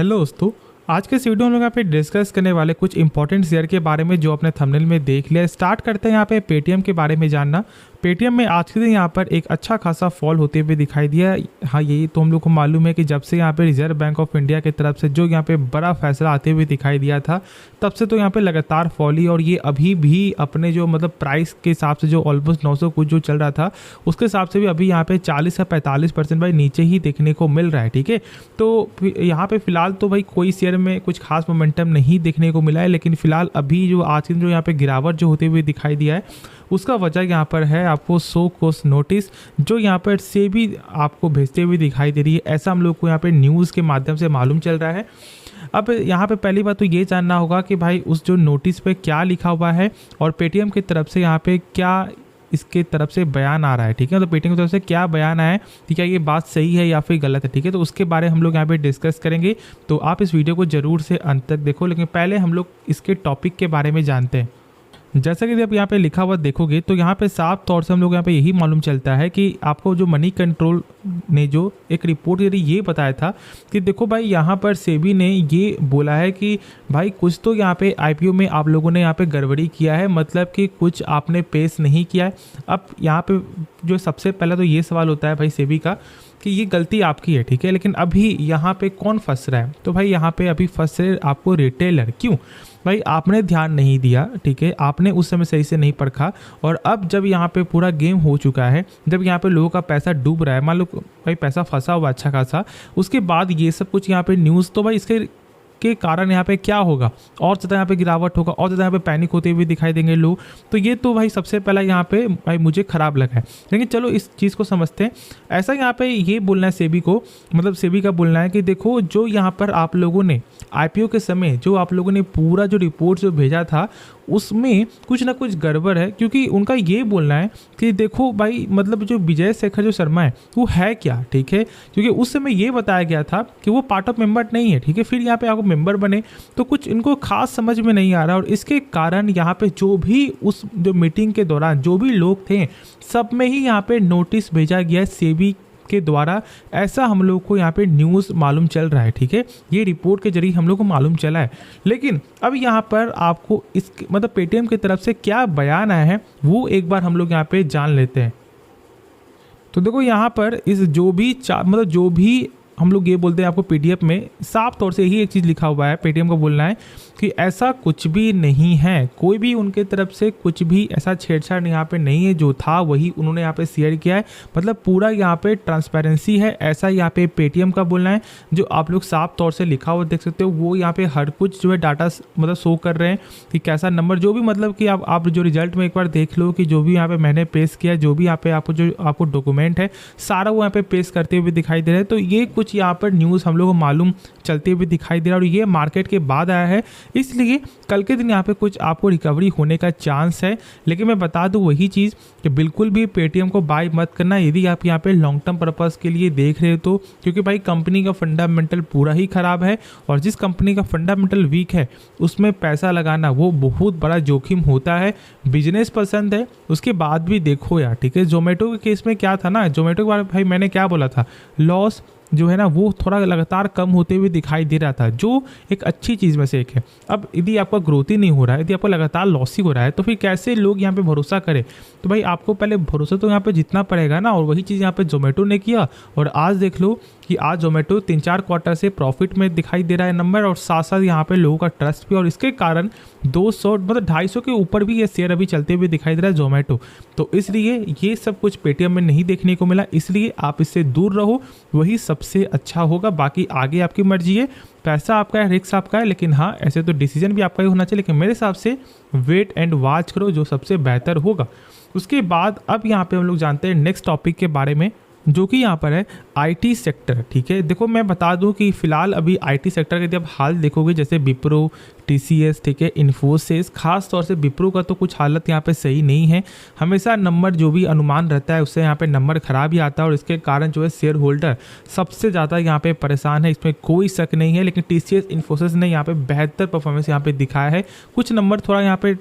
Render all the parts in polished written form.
Hello दोस्तों, आज के इस वीडियो में हम लोग यहाँ पे डिस्कस करने वाले कुछ इंपॉर्टेंट शेयर के बारे में जो अपने थंबनेल में देख लिया। स्टार्ट करते हैं यहाँ पे पेटीएम के बारे में जानना। पेटीएम में आज के दिन यहाँ पर एक अच्छा खासा फॉल होते हुए दिखाई दिया। हाँ, यही तो हम लोग को मालूम है कि जब से यहाँ पे रिजर्व बैंक ऑफ इंडिया की तरफ से जो यहाँ पे बड़ा फैसला आते हुए दिखाई दिया था, तब से तो यहाँ पे लगातार फॉल ही, और ये अभी भी अपने जो मतलब प्राइस के हिसाब से जो ऑलमोस्ट 900 कुछ जो चल रहा था उसके हिसाब से भी अभी यहाँ पे 40 से 45% भाई नीचे ही देखने को मिल रहा है। ठीक है, तो यहाँ पे फिलहाल तो भाई कोई शेयर में कुछ खास मोमेंटम नहीं देखने को मिला है, लेकिन फिलहाल अभी जो आज के दिन जो यहाँ पे गिरावट जो होते हुए दिखाई दिया है उसका वजह यहाँ पर है आपको शो कॉज नोटिस जो यहाँ पर सेबी आपको भेजते हुए दिखाई दे रही है। ऐसा हम लोग को यहाँ पे न्यूज़ के माध्यम से मालूम चल रहा है। अब यहाँ पे पहली बात तो ये जानना होगा कि भाई उस जो नोटिस पे क्या लिखा हुआ है और पेटीएम की तरफ से यहाँ पे क्या इसके तरफ से बयान आ रहा है। ठीक है, तो पेटीएम की तरफ से क्या बयान आया है, ठीक है, ये बात सही है या फिर गलत है। ठीक है, तो उसके बारे में हम लोग यहाँ पे डिस्कस करेंगे, तो आप इस वीडियो को ज़रूर से अंत तक देखो। लेकिन पहले हम लोग इसके टॉपिक के बारे में जानते हैं। जैसा कि आप यहाँ पे लिखा हुआ देखोगे तो यहाँ पे साफ तौर से हम लोग यहाँ पे यही मालूम चलता है कि आपको जो मनी कंट्रोल ने जो एक रिपोर्ट यदि ये बताया था कि देखो भाई यहाँ पर सेबी ने ये बोला है कि भाई कुछ तो यहाँ पे आईपीओ में आप लोगों ने यहाँ पे गड़बड़ी किया है, मतलब कि कुछ आपने पेश नहीं किया है। अब यहाँ पे जो सबसे पहला तो ये सवाल होता है भाई सेबी का कि ये गलती आपकी है। ठीक है, लेकिन अभी यहाँ पे कौन फंस रहा है, तो भाई यहाँ पे अभी फंस रहे आपको रिटेलर। क्यों भाई, आपने ध्यान नहीं दिया। ठीक है, आपने उस समय सही से नहीं परखा, और अब जब यहाँ पे पूरा गेम हो चुका है, जब यहाँ पे लोगों का पैसा डूब रहा है, मान लो भाई पैसा फंसा हुआ अच्छा खासा, उसके बाद ये सब कुछ यहाँ पे न्यूज़, तो भाई इसके के कारण यहाँ पे क्या होगा, और ज़्यादा यहाँ पे गिरावट होगा, और ज़्यादा यहाँ पे पैनिक होते हुए दिखाई देंगे लोग। तो ये तो भाई सबसे पहला यहाँ पे भाई मुझे ख़राब लगा है। लेकिन चलो इस चीज़ को समझते हैं। ऐसा यहाँ पे ये बोलना है सेबी को, मतलब सेबी का बोलना है कि देखो जो यहाँ पर आप लोगों ने आईपीओ के समय जो आप लोगों ने पूरा जो रिपोर्ट जो भेजा था उसमें कुछ ना कुछ गड़बड़ है। क्योंकि उनका ये बोलना है कि देखो भाई मतलब जो विजय शेखर जो शर्मा है वो है क्या। ठीक है, क्योंकि उस समय ये बताया गया था कि वो पार्ट ऑफ मेंबर नहीं है। ठीक है, फिर यहाँ पे आपको मेंबर बने तो कुछ इनको खास समझ में नहीं आ रहा, और इसके कारण यहाँ पे जो भी उस जो मीटिंग के दौरान जो भी लोग थे सब में ही यहाँ पे नोटिस भेजा गया सेबी के द्वारा। ऐसा हम लोग को यहाँ पे न्यूज़ मालूम चल रहा है। ठीक है, ये रिपोर्ट के जरिए हम लोग को मालूम चला है। लेकिन अब यहाँ पर आपको इस मतलब पेटीएम की तरफ से क्या बयान आया है वो एक बार हम लोग यहाँ पे जान लेते हैं। तो देखो यहाँ पर इस जो भी मतलब जो भी हम लोग ये बोलते हैं आपको पीडीएफ में साफ तौर से ही एक चीज़ लिखा हुआ है। पेटीएम का बोलना है कि ऐसा कुछ भी नहीं है, कोई भी उनके तरफ से कुछ भी ऐसा छेड़छाड़ यहाँ पे नहीं है, जो था वही उन्होंने यहाँ पे शेयर किया है। मतलब पूरा यहाँ पे ट्रांसपेरेंसी है, ऐसा यहाँ पे पेटीएम का बोलना है। जो आप लोग साफ तौर से लिखा हुआ देख सकते हो, वो यहाँ पे हर कुछ जो है डाटा मतलब शो कर रहे हैं कि कैसा नंबर जो भी, मतलब कि आप जो रिजल्ट में एक बार देख लो कि जो भी यहाँ पे मैंने पेश किया, जो भी यहाँ पे आपको जो आपको डॉक्यूमेंट है सारा वो यहाँ पे पेश करते हुए दिखाई दे रहा है। तो ये कुछ यहाँ पर न्यूज़ हम लोग को मालूम चलते हुए दिखाई दे रहा है, और ये मार्केट के बाद आया है, इसलिए कल के दिन यहाँ पे कुछ आपको रिकवरी होने का चांस है। लेकिन मैं बता दूं वही चीज़ कि बिल्कुल भी पेटीएम को बाय मत करना यदि आप यहाँ पे लॉन्ग टर्म पर्पस के लिए देख रहे हो तो, क्योंकि भाई कंपनी का फंडामेंटल पूरा ही खराब है, और जिस कंपनी का फंडामेंटल वीक है उसमें पैसा लगाना वो बहुत बड़ा जोखिम होता है। बिजनेस पसंद है उसके बाद भी देखो यार। ठीक है, जोमेटो के केस में क्या था ना, जोमेटो के बारे में भाई मैंने क्या बोला था, लॉस जो है ना वो थोड़ा लगातार कम होते हुए दिखाई दे रहा था, जो एक अच्छी चीज़ में से एक है। अब यदि आपका ग्रोथ ही नहीं हो रहा है, यदि आपका लगातार लॉस ही हो रहा है, तो फिर कैसे लोग यहाँ पे भरोसा करें। तो भाई आपको पहले भरोसा तो यहाँ पे जितना पड़ेगा ना, और वही चीज़ यहाँ पे जोमेटो ने किया। और आज देख लो कि आज जोमेटो 3-4 क्वार्टर से प्रॉफिट में दिखाई दे रहा है नंबर, और साथ साथ यहाँ पे लोगों का ट्रस्ट भी, और इसके कारण 200 मतलब 250 के ऊपर भी ये शेयर अभी चलते हुए दिखाई दे रहा है जोमेटो। तो इसलिए ये सब कुछ पेटीएम में नहीं देखने को मिला, इसलिए आप इससे दूर रहो, वही सबसे अच्छा होगा। बाकी आगे आपकी मर्जी है, पैसा आपका है, रिस्क आपका है, लेकिन हाँ ऐसे तो डिसीजन भी आपका ही होना चाहिए। लेकिन मेरे हिसाब से वेट एंड वॉच करो, जो सबसे बेहतर होगा। उसके बाद अब यहाँ पे हम लोग जानते हैं नेक्स्ट टॉपिक के बारे में, जो कि यहाँ पर है आईटी सेक्टर। ठीक है, देखो मैं बता दूं कि फिलहाल अभी आईटी सेक्टर के यदि आप हाल देखोगे, जैसे विप्रो, टीसीएस, ठीक है, इन्फोसिस, खास तौर से विप्रो का तो कुछ हालत यहाँ पे सही नहीं है। हमेशा नंबर जो भी अनुमान रहता है उससे यहाँ पे नंबर खराब ही आता है, और इसके कारण जो है शेयर होल्डर सबसे ज़्यादा यहाँ पे परेशान है, इसमें कोई शक नहीं है। लेकिन टीसीएस, इन्फोसिस ने यहाँ पे बेहतर परफॉर्मेंस यहाँ पे दिखाया है। कुछ नंबर थोड़ा यहाँ पे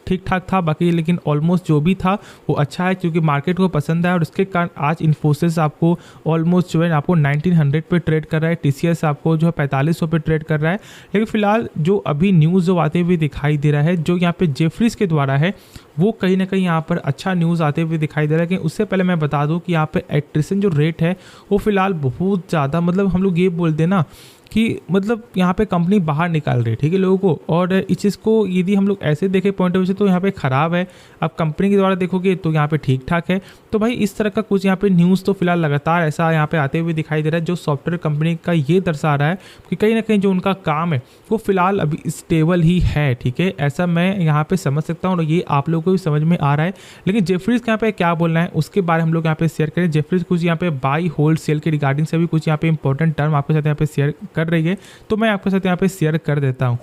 ठीक ठाक था बाकी, लेकिन ऑलमोस्ट जो भी था वो अच्छा है क्योंकि मार्केट को पसंद आया और उसके कारण आज इन्फोसिस आपको ऑलमोस्ट जो है आपको 1900 पे ट्रेड कर रहा है। टीसीएस आपको जो है 4500 पे ट्रेड कर रहा है। लेकिन फिलहाल जो अभी न्यूज़ जो आते हुए दिखाई दे रहा है, जो यहाँ पे जेफरीज के द्वारा है, वो कहीं ना कहीं यहाँ पर अच्छा न्यूज़ आते हुए दिखाई दे रहा है। लेकिन उससे पहले मैं बता दूं कि यहाँ पे एट्रिशन जो रेट है वो फिलहाल बहुत ज़्यादा, मतलब हम लोग ये बोलते हैं ना कि मतलब यहाँ पे कंपनी बाहर निकाल रही है, ठीक है, लोगों को। और इस चीज़ को यदि हम लोग ऐसे देखें पॉइंट ऑफ व्यू से तो यहाँ पे ख़राब है। अब कंपनी के द्वारा देखोगे तो यहाँ पे ठीक ठाक है। तो भाई इस तरह का कुछ यहाँ पे न्यूज़ तो फिलहाल लगातार ऐसा यहाँ पे आते हुए दिखाई दे रहा है, जो सॉफ्टवेयर कंपनी का ये दर्शा रहा है कि कहीं ना कहीं जो उनका काम है वो फिलहाल अभी स्टेबल ही है, ठीक है। ऐसा मैं यहाँ पे समझ सकता हूँ और ये आप लोगों को भी समझ में आ रहा है। लेकिन जेफरीज का यहाँ पे क्या बोलना है उसके बारे में हम लोग यहाँ पे शेयर करें। जेफरीज कुछ यहाँ पे बाई होल्ड सेल के रिगार्डिंग से भी कुछ यहाँ पे इंपॉर्टेंट टर्म आपके साथ यहाँ पे शेयर कर रही है, तो मैं आपके साथ यहाँ पे शेयर कर देता हूँ।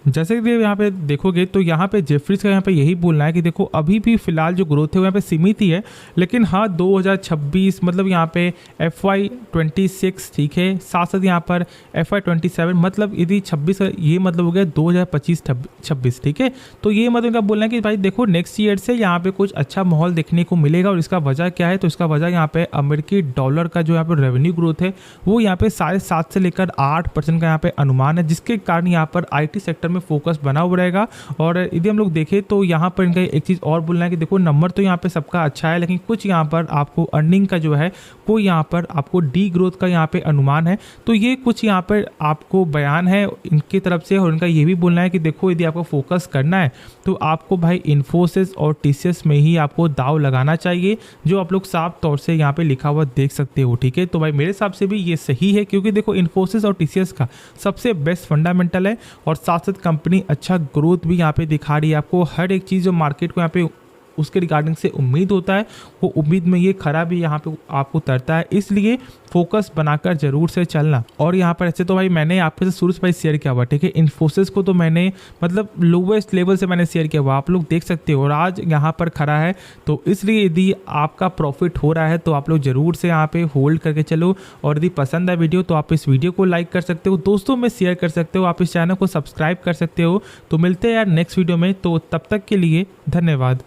जैसे कि यहाँ पे देखोगे तो यहाँ पे जेफरीज का यहाँ पे यही बोलना है कि देखो अभी भी फिलहाल जो ग्रोथ है वो यहाँ पे सीमित ही है, लेकिन हाँ 2026 मतलब यहाँ पे FY26 ठीक है, साथ साथ यहाँ पर FY27 मतलब यदि 26 ये मतलब हो गया 2025-26 ठीक है। तो ये मतलब इनका बोलना है कि भाई देखो नेक्स्ट ईयर से यहाँ पे कुछ अच्छा माहौल देखने को मिलेगा। और इसका वजह क्या है, तो इसका वजह यहाँ पे अमेरिकी डॉलर का जो यहाँ पे रेवेन्यू ग्रोथ है वो यहाँ पे 7.5 से लेकर 8% का यहाँ पे अनुमान है, जिसके कारण यहाँ पर IT सेक्टर में फोकस बना हुआ रहेगा। और यदि हम लोग देखें तो यहाँ पर इनका एक चीज़ और बोलना है कि देखो नंबर तो यहाँ पे सबका अच्छा है, लेकिन कुछ यहाँ पर आपको अर्निंग का जो है वो यहाँ पर आपको डी ग्रोथ का यहाँ पे अनुमान है। तो ये कुछ यहाँ पर आपको बयान है इनकी तरफ से। और इनका ये भी बोलना है कि देखो यदि आपको फोकस करना है तो आपको भाई इन्फोसिस और टीसीएस में ही आपको दाव लगाना चाहिए, जो आप लोग साफ तौर से यहाँ पे लिखा हुआ देख सकते हो, ठीक है। तो भाई मेरे हिसाब से भी ये सही है, क्योंकि देखो इन्फोसिस और टीसीएस का सबसे बेस्ट फंडामेंटल है और साथ साथ कंपनी अच्छा ग्रोथ भी यहाँ पे दिखा रही है। आपको हर एक चीज़ जो मार्केट को यहाँ पे उसके रिगार्डिंग से उम्मीद होता है वो उम्मीद में ये खरा भी यहाँ पे आपको उतरता है, इसलिए फोकस बनाकर जरूर से चलना। और यहाँ पर ऐसे तो भाई मैंने आपके साथ शुरू से भाई शेयर किया हुआ, ठीक है। इन्फोसिस को तो मैंने मतलब लोवेस्ट लेवल से मैंने शेयर किया हुआ, आप लोग देख सकते हो, और आज यहाँ पर खड़ा है। तो इसलिए यदि आपका प्रॉफिट हो रहा है तो आप लोग जरूर से यहाँ पे होल्ड करके चलो। और यदि पसंद है वीडियो तो आप इस वीडियो को लाइक कर सकते हो, दोस्तों में शेयर कर सकते हो, आप इस चैनल को सब्सक्राइब कर सकते हो। तो मिलते हैं यार नेक्स्ट वीडियो में, तो तब तक के लिए धन्यवाद।